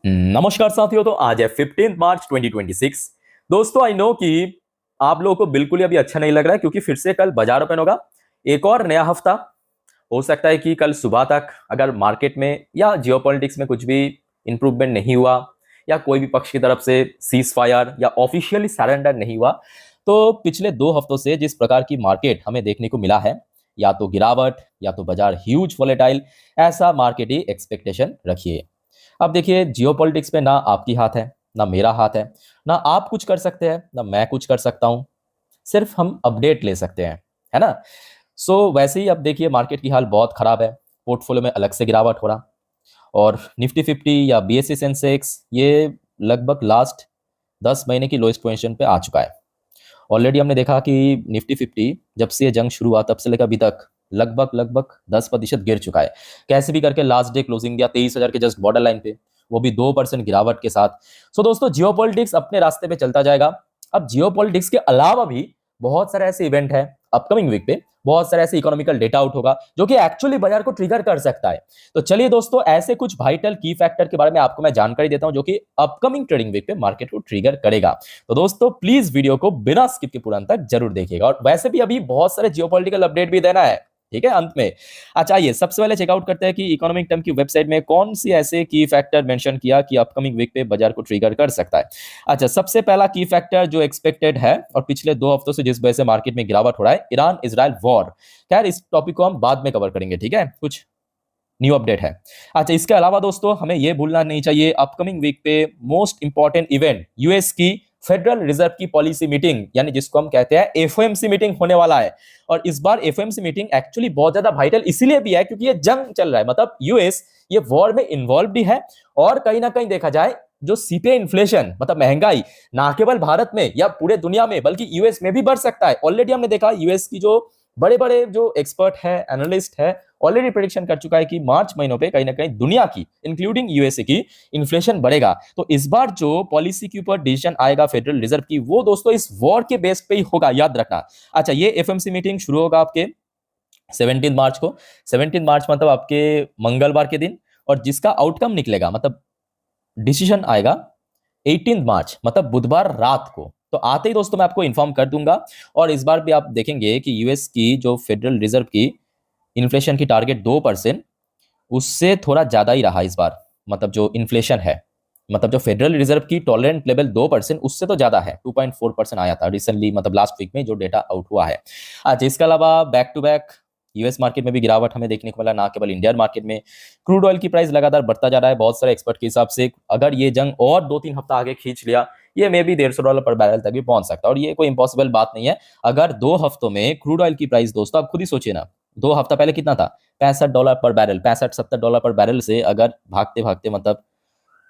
नमस्कार साथियों। तो आज है 15 मार्च 2026। दोस्तों आई नो कि आप लोगों को बिल्कुल ही अभी अच्छा नहीं लग रहा है क्योंकि फिर से कल बाजार ओपन होगा। एक और नया हफ्ता हो सकता है कि कल सुबह तक अगर मार्केट में या जियोपॉलिटिक्स में कुछ भी इंप्रूवमेंट नहीं हुआ या कोई भी पक्ष की तरफ से सीज फायर या ऑफिशियली सरेंडर नहीं हुआ तो पिछले 2 हफ्तों से जिस प्रकार की मार्केट हमें देखने को मिला है, या तो गिरावट या तो बाजार ह्यूज वॉलेटाइल, ऐसा मार्केट ही एक्सपेक्टेशन रखिए। अब देखिए, जियोपॉलिटिक्स में ना आपकी हाथ है ना मेरा हाथ है, ना आप कुछ कर सकते हैं ना मैं कुछ कर सकता हूं। सिर्फ हम अपडेट ले सकते हैं, है ना। वैसे ही अब देखिए मार्केट की हाल बहुत खराब है। पोर्टफोलियो में अलग से गिरावट हो रहा, और निफ्टी 50 या बीएसई सेंसेक्स ये लगभग लास्ट 10 महीने की लोएस्ट पोजीशन पे आ चुका है। ऑलरेडी हमने देखा कि निफ्टी 50 जब से ये जंग शुरू हुआ तब से लेकर अभी तक लगभग लगभग 10% गिर चुका है। कैसे भी करके लास्ट डे क्लोजिंग दिया 23,000 के जस्ट बॉर्डर लाइन पे, वो भी 2% गिरावट के साथ। दोस्तों, जियोपॉलिटिक्स अपने रास्ते पे चलता जाएगा। अब जियोपॉलिटिक्स के अलावा भी बहुत सारे ऐसे इवेंट है अपकमिंग वीक पे, बहुत सारे ऐसे इकोनॉमिकल डेटा आउट होगा जो कि एक्चुअली बाजार को ट्रिगर कर सकता है। तो चलिए दोस्तों, ऐसे कुछ वाइटल की फैक्टर के बारे में आपको मैं जानकारी देता हूं जो कि अपकमिंग ट्रेडिंग वीक पे मार्केट को ट्रिगर करेगा। तो दोस्तों प्लीज वीडियो को बिना स्किप के पूरा अंत तक जरूर देखिएगा, और वैसे भी अभी बहुत सारे जियोपॉलिटिकल अपडेट भी देना है, ठीक है, अंत में। अच्छा, आइए सबसे पहले चेकआउट करते हैं कि इकोनॉमिक टर्म की वेबसाइट में कौन सी ऐसे की फैक्टर मेंशन किया कि अपकमिंग वीक पे बाजार को ट्रिगर कर सकता है। अच्छा, सबसे पहला की फैक्टर जो एक्सपेक्टेड है और पिछले 2 हफ्तों से जिस वजह से मार्केट में गिरावट हो रहा है, ईरान इजराइल वॉर। खैर, इस टॉपिक को हम बाद में कवर करेंगे, ठीक है, कुछ न्यू अपडेट है। अच्छा, इसके अलावा दोस्तों हमें यह भूलना नहीं चाहिए, अपकमिंग वीक पे मोस्ट इंपॉर्टेंट इवेंट यूएस की फेडरल रिजर्व की पॉलिसी मीटिंग, यानी जिसको हम कहते हैं एफओएमसी मीटिंग होने वाला है। और इस बार एफओएमसी मीटिंग एक्चुअली बहुत ज्यादा वाइटल इसीलिए भी है क्योंकि ये जंग चल रहा है, मतलब यूएस ये वॉर में इन्वॉल्व भी है। और कहीं ना कहीं देखा जाए, जो सीपीआई इन्फ्लेशन मतलब महंगाई, ना केवल भारत में या पूरे दुनिया में बल्कि यूएस में भी बढ़ सकता है। ऑलरेडी हमने देखा यूएस की जो बड़े बड़े जो एक्सपर्ट है, एनालिस्ट है, ऑलरेडी प्रेडिक्शन कर चुका है कि मार्च महीनों पे कहीं ना कहीं दुनिया की इंक्लूडिंग यूएसए की इन्फ्लेशन बढ़ेगा। तो इस बार जो पॉलिसी के ऊपर डिसीजन आएगा फेडरल रिजर्व की, वो दोस्तों इस वॉर के बेस पे ही होगा, याद रखना। अच्छा, ये एफएमसी मीटिंग शुरू होगा आपके 17 मार्च को। 17 मार्च मतलब आपके मंगलवार के दिन, और जिसका आउटकम निकलेगा मतलब डिसीजन आएगा 18 मार्च मतलब बुधवार रात को। तो आते ही दोस्तों मैं आपको इन्फॉर्म कर दूंगा। और इस बार भी आप देखेंगे कि यूएस की जो फेडरल रिजर्व की इन्फ्लेशन की टारगेट 2%, उससे थोड़ा ज्यादा ही रहा इस बार। मतलब जो इन्फ्लेशन है, मतलब जो फेडरल रिजर्व की टॉलरेंट लेवल 2%, उससे तो ज्यादा है, 2.4% आया था रिसेंटली, मतलब लास्ट वीक में जो डेटा आउट हुआ है। अच्छा, इसके अलावा back to back US market में भी गिरावट हमें देखने को मिला, ना केवल इंडियन मार्केट में। क्रूड ऑयल की प्राइस लगातार बढ़ता जा रहा है। बहुत सारे एक्सपर्ट के हिसाब से अगर ये जंग और 2-3 हफ्ता आगे खींच लिया, ये मे भी $150 पर बैरल तक भी पहुंच सकता है। और ये कोई इंपॉसिबल बात नहीं है। अगर 2 हफ्तों में क्रूड ऑयल की प्राइस दोस्तों आप खुद ही सोचिए ना, 2 हफ्ता पहले कितना था, $65 पर बैरल, $65-70 पर बैरल से अगर भागते भागते मतलब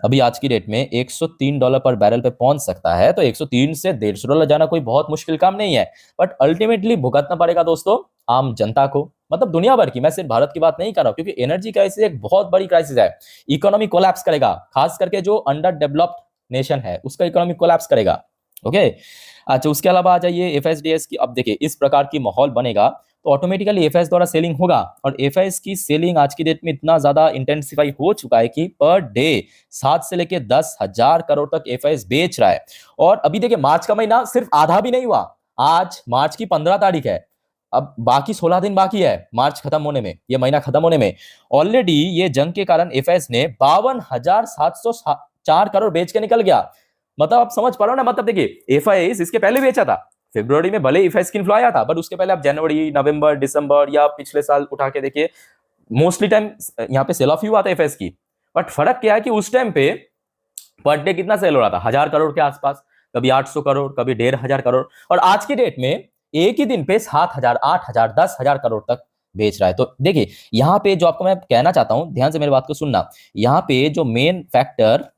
अभी आज की डेट में $103 पर बैरल पे पहुंच सकता है। तो 103 से $150 जाना कोई बहुत मुश्किल काम नहीं है। बट अल्टीमेटली भुगतना पड़ेगा दोस्तों आम जनता को, मतलब दुनिया भर की। मैं सिर्फ भारत की बात नहीं कर रहा हूं, क्योंकि एनर्जी क्राइसिस एक बहुत बड़ी क्राइसिस है। इकोनॉमी कोलैप्स करेगा, खास करके जो अंडर डेवलप्ड नेशन है उसका इकोनॉमी कोलैप्स करेगा। ओके। अच्छा, उसके अलावा आ जाइए एफएसडीएस की। अब देखिए, इस प्रकार की माहौल बनेगा तो ऑटोमेटिकली एफएस द्वारा सेलिंग होगा। और एफएस की सेलिंग आज की डेट में इतना ज्यादा इंटेंसिफाई हो चुका है कि पर डे 7 से लेके 10,000 करोड़ तक एफएस बेच रहा है। और अभी देखिए, मार्च का महीना सिर्फ आधा भी नहीं हुआ। आज मार्च की 15 तारीख है, अब बाकी 16 दिन बाकी है मार्च खत्म होने में, ये महीना खत्म होने में। ऑलरेडी ये जंग के कारण एफएस ने 52,704 करोड़ बेच के निकल गया। मतलब आप समझ पा रहे हो ना, मतलब देखिए एफआईएस इसके पहले बेचा था। फरवरी में भले इफेक्ट स्किन फ्लो आया था, बट उसके पहले आप जनवरी, नवंबर, दिसंबर या पिछले साल उठा के देखिए, मोस्टली टाइम यहाँ पे सेल ऑफ ही हुआ था एफएस की। बट फर्क क्या है कि उस टाइम पे पर डे कितना सेल हो रहा था, 1,000 करोड़ के आसपास, कभी 800 करोड़, कभी 1,500 करोड़। और आज की डेट में एक ही दिन पे 7,000, 8,000, 10,000 करोड़ तक बेच रहा है। तो देखिए, यहाँ पे जो आपको मैं कहना चाहता हूं, ध्यान से मेरी बात को सुनना। यहाँ पे जो मेन फैक्टर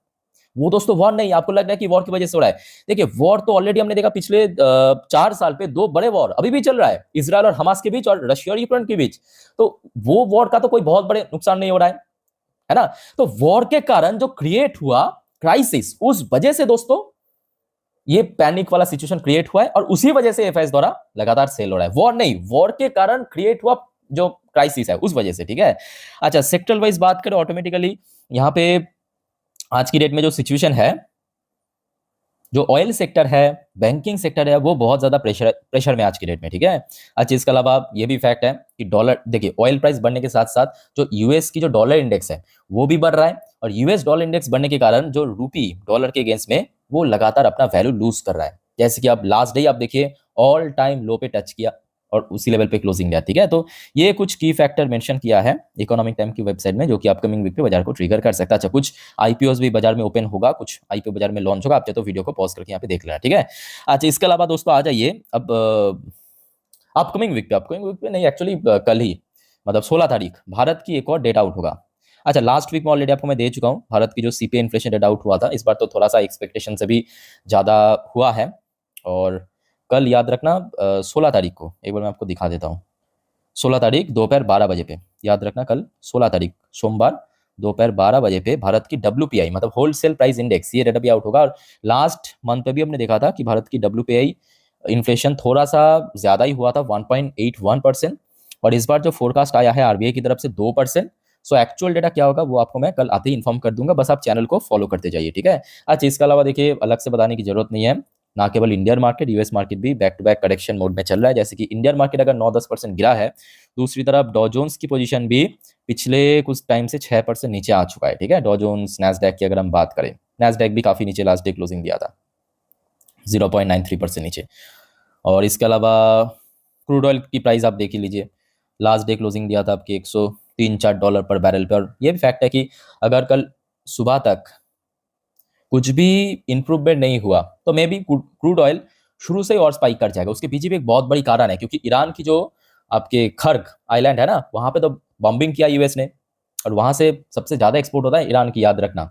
वो दोस्तों वॉर नहीं, आपको लग रहा है कि वॉर की वजह से हो रहा है। देखिए, वॉर तो ऑलरेडी हमने देखा पिछले 4 साल पे 2 बड़े वॉर अभी भी चल रहा है, इजराइल और हमास के बीच और रशिया और यूक्रेन के बीच। तो वो वॉर का तो कोई बहुत बड़े नुकसान नहीं हो रहा है ना। तो वॉर के कारण जो क्रिएट हुआ क्राइसिस, उस वजह से दोस्तों ये पैनिक वाला सिचुएशन क्रिएट हुआ है, और उसी वजह से एफआईएस द्वारा लगातार सेल हो रहा है। वॉर नहीं, वॉर के कारण क्रिएट हुआ जो क्राइसिस है उस वजह से, ठीक है। अच्छा, सेक्टर वाइज बात करें, ऑटोमेटिकली यहाँ पे आज की डेट में जो सिचुएशन है, जो ऑयल सेक्टर है, बैंकिंग सेक्टर है, वो बहुत ज्यादा प्रेशर में आज की डेट में, ठीक है। अच्छा, इसके अलावा ये भी फैक्ट है कि डॉलर, देखिए ऑयल प्राइस बढ़ने के साथ साथ जो यूएस की जो डॉलर इंडेक्स है वो भी बढ़ रहा है, और यूएस डॉलर इंडेक्स बढ़ने के कारण जो रूपी डॉलर के अगेंस्ट में वो लगातार अपना वैल्यू लूज कर रहा है। जैसे कि आप लास्ट डे आप देखिए ऑल टाइम लो पे टच किया और उसी लेवल पे क्लोजिंग गया, ठीक है। तो ये कुछ की फैक्टर मेंशन किया है इकोनॉमिक टाइम की वेबसाइट में, जो कि अपकमिंग वीक पे बाजार को ट्रिगर कर सकता है। अच्छा, कुछ आईपीओस भी बाजार में ओपन होगा, कुछ आईपीओ बाजार में लॉन्च होगा, आप चाहे तो वीडियो को पॉज करके यहाँ पे देख लेना, ठीक है। अच्छा, इसके अलावा दोस्तों आ जाइए अब अपकमिंग वीक पे नहीं, एक्चुअली कल ही मतलब 16 तारीख भारत की एक और डेटा आउट होगा। अच्छा, लास्ट वीक में ऑलरेडी आपको मैं दे चुका हूँ भारत की जो सीपीआई इन्फ्लेशन डेटा आउट हुआ था, इस बार तो थोड़ा सा एक्सपेक्टेशन से भी ज़्यादा हुआ है। और कल याद रखना 16 तारीख को, एक बार मैं आपको दिखा देता हूँ, 16 तारीख दोपहर 12 बजे पे, याद रखना कल 16 तारीख सोमवार दोपहर 12 बजे पे भारत की WPI मतलब होलसेल प्राइस इंडेक्स, ये डेटा भी आउट होगा। और लास्ट मंथ पे भी हमने देखा था कि भारत की WPI इन्फ्लेशन थोड़ा सा ज़्यादा ही हुआ था 1.81%, और इस बार जो फोरकास्ट आया है आरबीआई की तरफ से 2%। सो एक्चुअल डेटा क्या होगा वो आपको मैं कल आते ही इन्फॉर्म कर दूंगा, बस आप चैनल को फॉलो करते जाइए, ठीक है। अच्छा, इसके अलावा देखिए अलग से बताने की जरूरत नहीं है, ना केवल इंडियन मार्केट, यूएस मार्केट भी back to back correction mode में चल रहा है। जैसे कि इंडियन मार्केट अगर 9-10% गिरा है, दूसरी तरफ डॉ जोन्स की पोजीशन भी पिछले कुछ टाइम से 6% नीचे आ चुका है, ठीक है। डॉ जोन्स, नैस्डैक की अगर हम बात करें, नैस्डैक भी काफी नीचे लास्ट डे क्लोजिंग दिया था 0.93% नीचे। और इसके अलावा क्रूड ऑयल की प्राइस आप देख ही लीजिए, लास्ट डे क्लोजिंग दिया था आपके $103-4 पर बैरल पे। और ये भी फैक्ट है कि अगर कल सुबह तक कुछ भी इंप्रूवमेंट नहीं हुआ तो मे बी क्रूड ऑयल शुरू से ही और स्पाइक कर जाएगा। उसके पीछे भी एक बहुत बड़ी कारण है, क्योंकि ईरान की जो आपके खर्ग आइलैंड है ना, वहां पे तो बॉम्बिंग किया यूएस ने, और वहां से सबसे ज्यादा एक्सपोर्ट होता है ईरान की, याद रखना।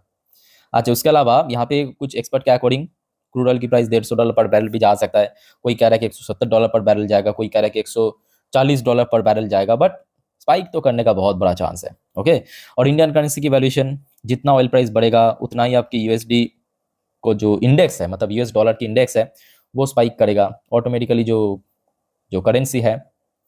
अच्छा, उसके अलावा यहाँ पे कुछ एक्सपर्ट के अकॉर्डिंग क्रूड ऑयल की प्राइस $150 पर बैरल भी जा सकता है। कोई कह रहा है कि $170 पर बैरल जाएगा, कोई कह रहा है कि $140 पर बैरल जाएगा, बट स्पाइक तो करने का बहुत बड़ा चांस है, ओके। और इंडियन करेंसी की वैल्यूएशन, जितना ऑयल प्राइस बढ़ेगा उतना ही आपकी यूएसडी को जो इंडेक्स है, मतलब यूएस डॉलर की इंडेक्स है, वो स्पाइक करेगा ऑटोमेटिकली। जो जो करेंसी है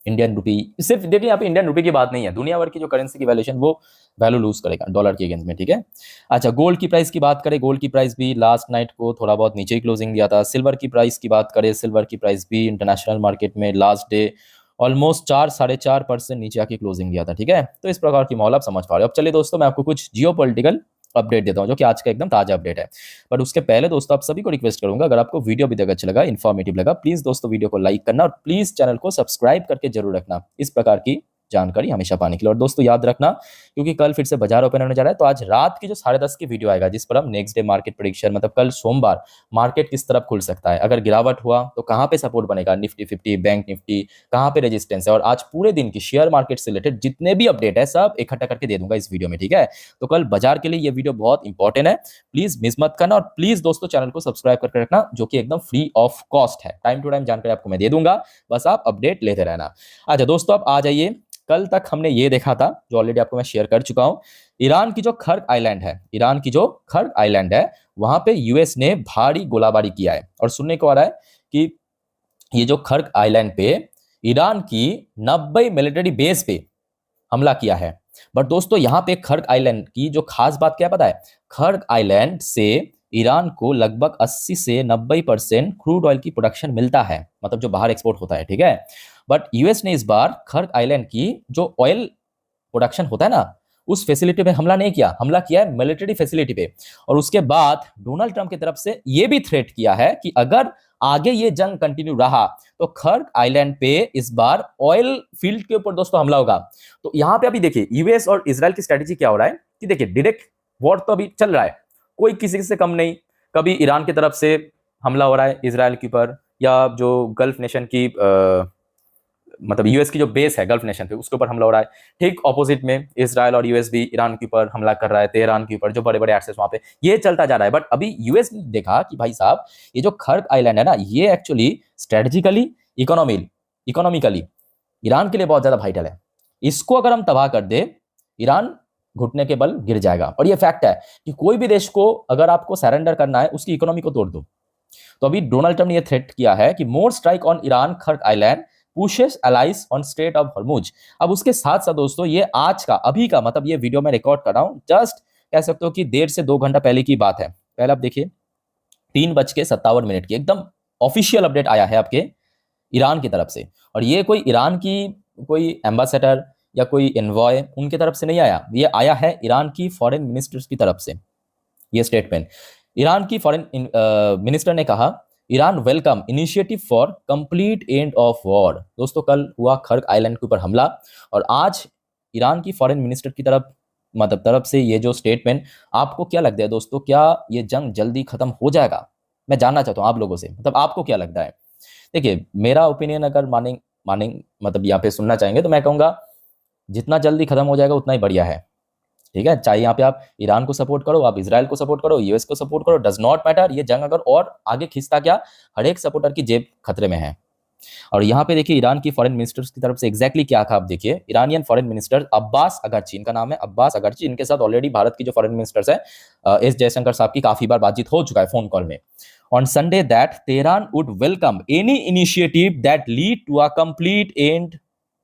इंडियन रुपी, सिर्फ देखिए यहाँ पे इंडियन रुपी की बात नहीं है, दुनिया भर की जो करेंसी की वैल्यूएशन वो वैल्यू लूज करेगा डॉलर के अगेंस्ट में, ठीक है। अच्छा, गोल्ड की प्राइस की बात करें, गोल्ड की प्राइस भी लास्ट नाइट को थोड़ा बहुत नीचे ही क्लोजिंग दिया था। सिल्वर की प्राइस की बात करें, सिल्वर की प्राइस भी इंटरनेशनल मार्केट में लास्ट डे ऑलमोस्ट 4-4.5% नीचे आके क्लोजिंग दिया था, ठीक है। तो इस प्रकार की माहौल आप समझ पा रहे हो। अब चलिए दोस्तों, मैं आपको कुछ जियोपॉलिटिकल अपडेट देता हूं, जो कि आज का एकदम ताजा अपडेट है। बट उसके पहले दोस्तों, आप सभी को रिक्वेस्ट करूंगा, अगर आपको वीडियो अभी तक अच्छा लगा, इन्फॉर्मेटिव लगा, प्लीज दोस्तों वीडियो को लाइक करना, और प्लीज चैनल को सब्सक्राइब करके जरूर रखना इस प्रकार की जानकारी हमेशा पाने के लिए। और दोस्तों याद रखना, क्योंकि कल फिर से बाजार ओपन होने जा रहा है, तो आज रात की जो 10:30 की वीडियो आएगा, जिस पर हम नेक्स्ट डे मार्केट प्रेडिक्शन, मतलब कल सोमवार मार्केट किस तरफ खुल सकता है, अगर गिरावट हुआ तो कहां पे सपोर्ट बनेगा, निफ्टी 50, बैंक निफ्टी कहां पे रेजिस्टेंस है, और आज पूरे दिन की शेयर मार्केट से रिलेटेड जितने भी अपडेट है सब इकट्ठा करके दे दूंगा इस वीडियो में, ठीक है। तो कल बाजार के लिए ये वीडियो बहुत इंपॉर्टेंट है, प्लीज मिस मत करना। और प्लीज दोस्तों चैनल को सब्सक्राइब करके रखना, जो कि एकदम फ्री ऑफ कॉस्ट है, टाइम टू टाइम जानकारी आपको मैं दे दूंगा, बस आप अपडेट लेते रहना। अच्छा दोस्तों, अब आ जाइए, कल तक हमने ये देखा था, जो ऑलरेडी आपको मैं शेयर कर चुका हूं, ईरान की जो खर्ग आइलैंड है, ईरान की जो खर्ग आइलैंड है, वहां पे यूएस ने भारी गोलाबारी किया है। और सुनने को आ रहा है कि ये जो खर्ग आइलैंड पे ईरान की 90 मिलिट्री बेस पे हमला किया है। बट दोस्तों यहाँ पे खर्ग आइलैंड की जो खास बात क्या पता है, खर्ग आइलैंड से ईरान को लगभग 80 से 90% क्रूड ऑयल की प्रोडक्शन मिलता है, मतलब जो बाहर एक्सपोर्ट होता है, ठीक है। बट यूएस ने इस बार खर्ग आइलैंड की जो ऑयल प्रोडक्शन होता है ना, उस फैसिलिटी पे हमला नहीं किया, हमला किया है मिलिट्री फैसिलिटी पे। और उसके बाद डोनाल्ड ट्रंप की तरफ से यह भी थ्रेट किया है कि अगर आगे ये जंग कंटिन्यू रहा तो खर्ग आइलैंड पे इस बार ऑयल फील्ड के ऊपर दोस्तों हमला होगा। तो यहां पे अभी देखिए यूएस और इजराइल की स्ट्रेटेजी क्या हो रहा है कि देखिए डायरेक्ट वॉर तो अभी चल रहा है, कोई किसी से कम नहीं। कभी ईरान की तरफ से हमला हो रहा है इजराइल के ऊपर, या जो गल्फ नेशन की मतलब यूएस की जो बेस है गल्फ नेशन पे, उसके ऊपर हमला हो रहा है। ठीक ऑपोजिट में इजराइल और यूएस भी ईरान के ऊपर हमला कर रहा है, तेहरान के ऊपर, जो बड़े बड़े एसेट्स वहां पे, ये चलता जा रहा है। बट अभी यूएस ने देखा कि भाई साहब, ये जो खर्ग आइलैंड है ना, ये एक्चुअली स्ट्रेटेजिकली, इकोनॉमिकली ईरान के लिए बहुत ज्यादा वाइटल है। इसको अगर हम तबाह कर दे, ईरान घुटने के बल गिर जाएगा। और ये फैक्ट है कि कोई भी देश को अगर आपको सरेंडर करना है, उसकी इकोनॉमी को तोड़ दो। तो अभी डोनाल्ड ट्रंप ने यह थ्रेट किया है कि more strike on Iran Kharg island pushes allies on strait of Hormuz. अब उसके साथ साथ दोस्तों, ये आज का, अभी का, मतलब ये वीडियो मैं रिकॉर्ड कर रहा हूं जस्ट कह सकते हो कि 1.5 से 2 घंटा पहले की बात है। पहले आप देखिए 3:57 की एकदम ऑफिशियल अपडेट आया है आपके ईरान की तरफ से, और ये कोई ईरान की कोई एम्बेसडर या कोई एनवॉय उनकी तरफ से नहीं आया, ये आया है ईरान की फॉरेन मिनिस्टर्स की तरफ से। ये स्टेटमेंट ईरान की फॉरेन मिनिस्टर ने कहा, Iran welcome initiative for complete end of war. दोस्तों कल हुआ खर्क आइलैंड के ऊपर हमला, और आज ईरान की फॉरेन मिनिस्टर की तरफ से ये जो स्टेटमेंट, आपको क्या लगता है दोस्तों, क्या ये जंग जल्दी खत्म हो जाएगा? मैं जानना चाहता हूं आप लोगों से, मतलब आपको क्या लगता है? देखिए मेरा ओपिनियन अगर माने माने मतलब यहाँ पे सुनना चाहेंगे तो मैं कहूँगा जितना जल्दी खत्म हो जाएगा उतना ही बढ़िया है। ठीक है, चाहे यहाँ पे आप ईरान को सपोर्ट करो, आप इजराइल को सपोर्ट करो, यूएस को सपोर्ट करो, डज नॉट मैटर। ये जंग अगर और आगे खिंचता क्या, हर एक सपोर्टर की जेब खतरे में है। और यहाँ पे देखिए ईरान की फॉरेन मिनिस्टर्स की तरफ से एग्जैक्टली क्या कहा, आप देखिए ईरानियन फॉरेन मिनिस्टर अब्बास अगरची, इनका नाम है अब्बास अगरची, इनके साथ ऑलरेडी भारत की जो फॉरेन मिनिस्टर्स है एस जयशंकर साहब की काफी बार बातचीत हो चुका है फोन कॉल में। On Sunday that Tehran would welcome any initiative that lead to a complete end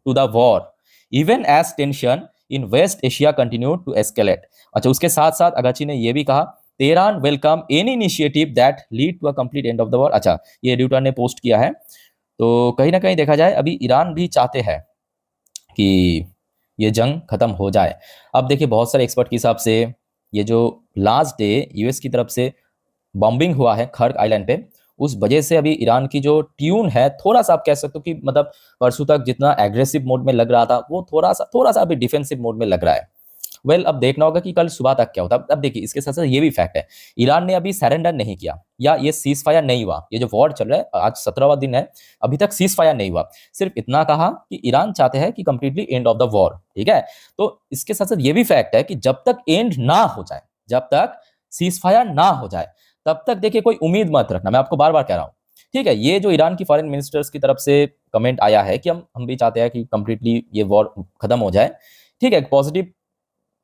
to the war even as tension in West Asia continue to escalate. अच्छा, उसके साथ साथ अगरची ने यह भी कहा, Tehran welcome any initiative that lead to a complete end of the war. अच्छा, ये ड्यूटर ने पोस्ट किया है। तो कहीं ना कहीं देखा जाए अभी ईरान भी चाहते हैं कि ये जंग खत्म हो जाए। अब देखिए बहुत सारे एक्सपर्ट के हिसाब से ये जो लास्ट डे यूएस की तरफ से बॉम्बिंग हुआ है खर्क आइलैंड पे, उस वजह से अभी ईरान की जो ट्यून है थोड़ा सा आप कह सकते हो कि मतलब परसों तक जितना एग्रेसिव मोड में लग रहा था वो थोड़ा सा अभी डिफेंसिव मोड में लग रहा है। वेल अब देखना होगा कि कल सुबह तक क्या होता है। अब देखिए इसके साथ साथ ये भी फैक्ट है, ईरान ने अभी सरेंडर नहीं किया या ये सीज फायर नहीं हुआ। ये जो वॉर चल रहा है आज 17वां दिन है, अभी तक सीज फायर नहीं हुआ, सिर्फ इतना कहा कि ईरान चाहते हैं कि completely and of the war. ठीक है, तो इसके साथ साथ ये भी फैक्ट है कि जब तक एंड ना हो जाए, जब तक सीज फायर ना हो जाए, तब तक देखिए कोई उम्मीद मत रखना, मैं आपको बार बार कह रहा हूं। ठीक है, ये जो ईरान की फॉरेन मिनिस्टर्स की तरफ से कमेंट आया है कि हम भी चाहते हैं कि कंप्लीटली ये वॉर खत्म हो जाए। ठीक है, पॉजिटिव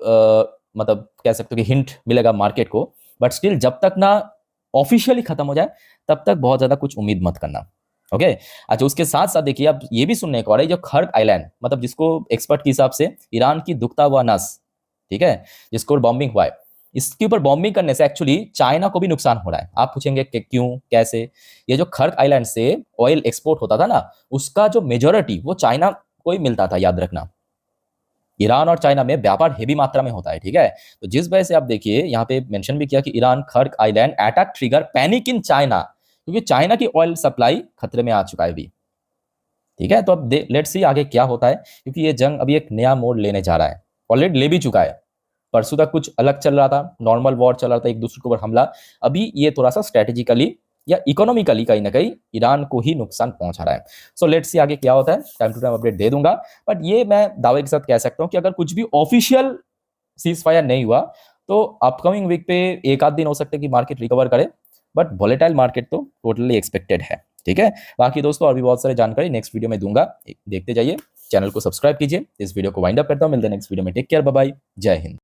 मतलब कह सकते हो कि हिंट मिलेगा मार्केट को, बट स्टिल जब तक ना ऑफिशियली खत्म हो जाए तब तक बहुत ज्यादा कुछ उम्मीद मत करना। ओके, अच्छा उसके साथ साथ देखिए अब ये भी सुनने को आ रहा है जो खर्क आइलैंड, मतलब जिसको एक्सपर्ट के हिसाब से ईरान की दुखता हुआ नस, ठीक है, जिसको बॉम्बिंग हुआ है, इसके ऊपर बॉम्बिंग करने से एक्चुअली चाइना को भी नुकसान हो रहा है। आप पूछेंगे कि क्यों कैसे? ये जो खर्क आइलैंड से ऑयल एक्सपोर्ट होता था ना, उसका जो मेजोरिटी वो चाइना को ही मिलता था, याद रखना। ईरान और चाइना में व्यापार हेवी मात्रा में होता है। ठीक है, तो जिस वजह से आप देखिए यहाँ पे मेंशन भी किया कि Iran Kharka island attack trigger panic in China, क्योंकि चाइना की ऑयल सप्लाई खतरे में आ चुका है अभी। ठीक है, तो अब लेट्स सी आगे क्या होता है, क्योंकि ये जंग अभी एक नया मोड़ लेने जा रहा है, ऑलरेडी ले भी चुका है। परसों तक कुछ अलग चल रहा था, नॉर्मल वॉर चल रहा था, एक दूसरे के ऊपर हमला। अभी ये थोड़ा सा स्ट्रेटेजिकली या इकोनॉमिकली कहीं ना कहीं ईरान को ही नुकसान पहुंचा रहा है। सो लेट्स सी आगे क्या होता है, टाइम टू टाइम अपडेट दे दूंगा। बट ये मैं दावे के साथ कह सकता हूं कि अगर कुछ भी ऑफिशियल सीज फायर नहीं हुआ तो अपकमिंग वीक पे एक आध दिन हो सकता है कि मार्केट रिकवर करे, बट वॉलेटाइल मार्केट तो टोटली एक्सपेक्टेड है। ठीक है, बाकी दोस्तों और भी बहुत सारी जानकारी नेक्स्ट वीडियो में दूंगा, देखते जाइए, चैनल को सब्सक्राइब कीजिए। इस वीडियो को वाइंड अप करता हूं, मिलते हैं नेक्स्ट वीडियो में। टेक केयर, बाय बाय, जय हिंद।